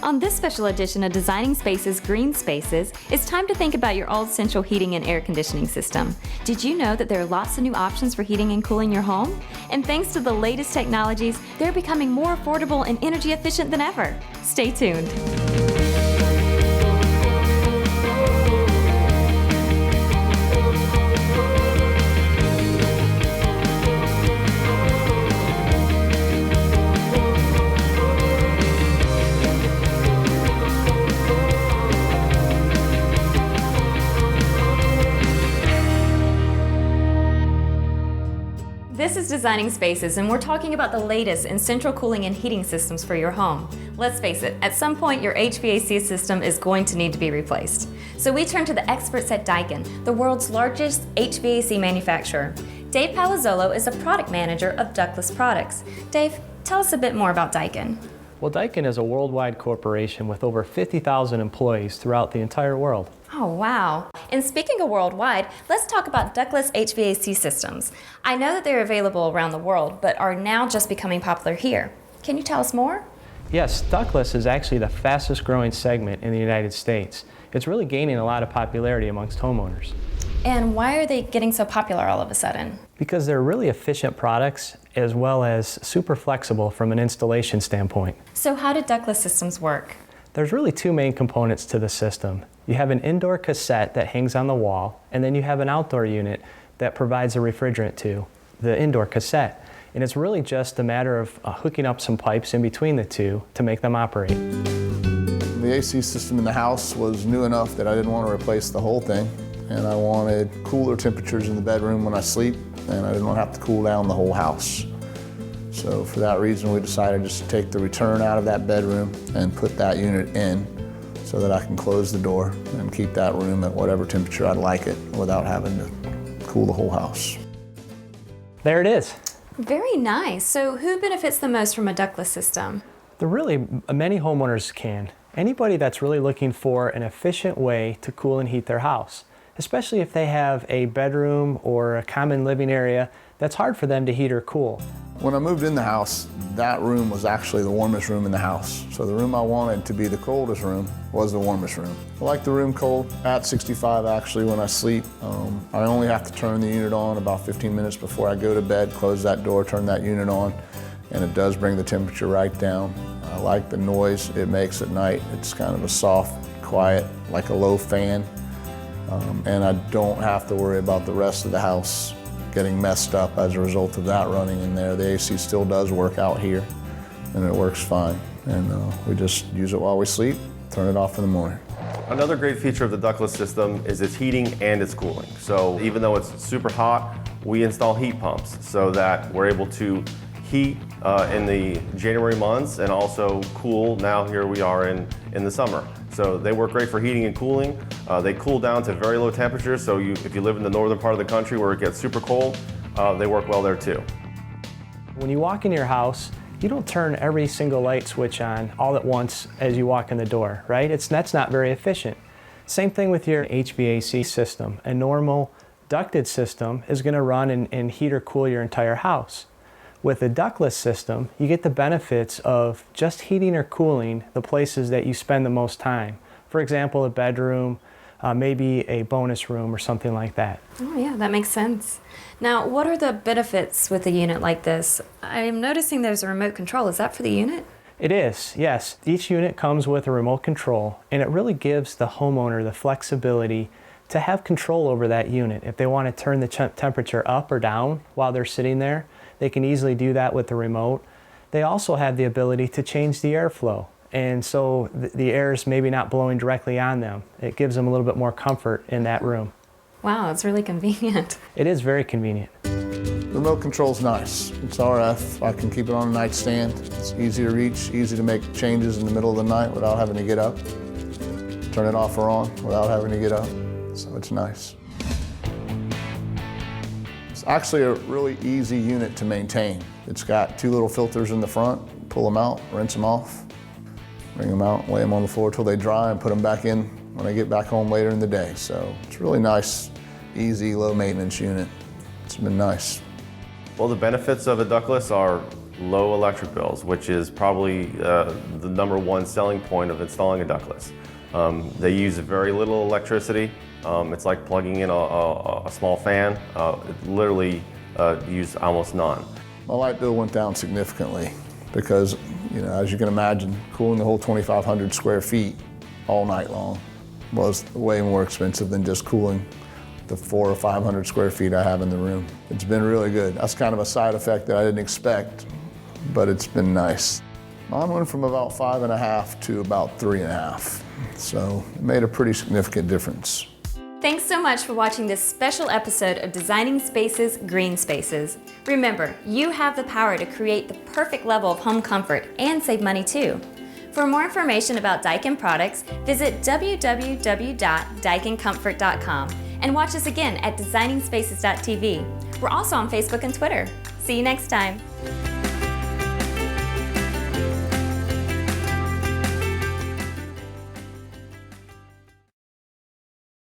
On this special edition of Designing Spaces Green Spaces, it's time to think about your old central heating and air conditioning system. Did you know that there are lots of new options for heating and cooling your home? And thanks to the latest technologies, they're becoming more affordable and energy efficient than ever. Stay tuned. This is Designing Spaces, and we're talking about the latest in central cooling and heating systems for your home. Let's face it, at some point your HVAC system is going to need to be replaced. So we turn to the experts at Daikin, the world's largest HVAC manufacturer. Dave Palazzolo is a product manager of Ductless products. Dave, tell us a bit more about Daikin. Well, Daikin is a worldwide corporation with over 50,000 employees throughout the entire world. Oh, wow. And speaking of worldwide, let's talk about ductless HVAC systems. I know that they're available around the world, but are now just becoming popular here. Can you tell us more? Yes, ductless is actually the fastest growing segment in the United States. It's really gaining a lot of popularity amongst homeowners. And why are they getting so popular all of a sudden? Because they're really efficient products as well as super flexible from an installation standpoint. So how do ductless systems work? There's really two main components to the system. You have an indoor cassette that hangs on the wall, and then you have an outdoor unit that provides a refrigerant to the indoor cassette. And it's really just a matter of hooking up some pipes in between the two to make them operate. The AC system in the house was new enough that I didn't want to replace the whole thing, and I wanted cooler temperatures in the bedroom when I sleep, and I didn't want to have to cool down the whole house. So for that reason, we decided just to take the return out of that bedroom and put that unit in so that I can close the door and keep that room at whatever temperature I'd like it without having to cool the whole house. There it is. Very nice. So who benefits the most from a ductless system? Many homeowners can. Anybody that's really looking for an efficient way to cool and heat their house, especially if they have a bedroom or a common living area that's hard for them to heat or cool. When I moved in the house, that room was actually the warmest room in the house. So the room I wanted to be the coldest room was the warmest room. I like the room cold at 65 actually when I sleep. I only have to turn the unit on about 15 minutes before I go to bed, close that door, turn that unit on, and it does bring the temperature right down. I like the noise it makes at night. It's kind of a soft, quiet, like a low fan. And I don't have to worry about the rest of the house getting messed up as a result of that running in there. The AC still does work out here, and it works fine. And we just use it while we sleep, turn it off in the morning. Another great feature of the ductless system is its heating and its cooling. So even though it's super hot, we install heat pumps so that we're able to heat in the January months and also cool now here we are in the summer. So they work great for heating and cooling. They cool down to very low temperatures, so if you live in the northern part of the country where it gets super cold, they work well there too. When you walk into your house, you don't turn every single light switch on all at once as you walk in the door, right? That's not very efficient. Same thing with your HVAC system. A normal ducted system is going to run and heat or cool your entire house. With a ductless system, you get the benefits of just heating or cooling the places that you spend the most time. For example, a bedroom, maybe a bonus room or something like that. Oh yeah, that makes sense. Now, what are the benefits with a unit like this? I'm noticing there's a remote control. Is that for the unit? It is, yes. Each unit comes with a remote control, and it really gives the homeowner the flexibility to have control over that unit. If they want to turn the temperature up or down while they're sitting there, they can easily do that with the remote. They also have the ability to change the airflow, and so the air is maybe not blowing directly on them. It gives them a little bit more comfort in that room. Wow, it's really convenient. It is very convenient. The remote control's nice. It's RF. I can keep it on a nightstand. It's easy to reach, easy to make changes in the middle of the night without having to get up. Turn it off or on without having to get up. So it's nice. It's actually a really easy unit to maintain. It's got two little filters in the front. Pull them out, rinse them off, bring them out, lay them on the floor till they dry, and put them back in when I get back home later in the day. So it's a really nice, easy, low maintenance unit. It's been nice. Well, the benefits of a ductless are low electric bills, which is probably the #1 selling point of installing a ductless. They use very little electricity. It's like plugging in a small fan. It literally use almost none. My light bill went down significantly because, as you can imagine, cooling the whole 2,500 square feet all night long was way more expensive than just cooling the 400 or 500 square feet I have in the room. It's been really good. That's kind of a side effect that I didn't expect, but it's been nice. Mine went from about 5.5 to about 3.5, so it made a pretty significant difference. Thanks so much for watching this special episode of Designing Spaces, Green Spaces. Remember, you have the power to create the perfect level of home comfort and save money too. For more information about Daikin products, visit www.daikincomfort.com and watch us again at DesigningSpacesTV. We're also on Facebook and Twitter. See you next time.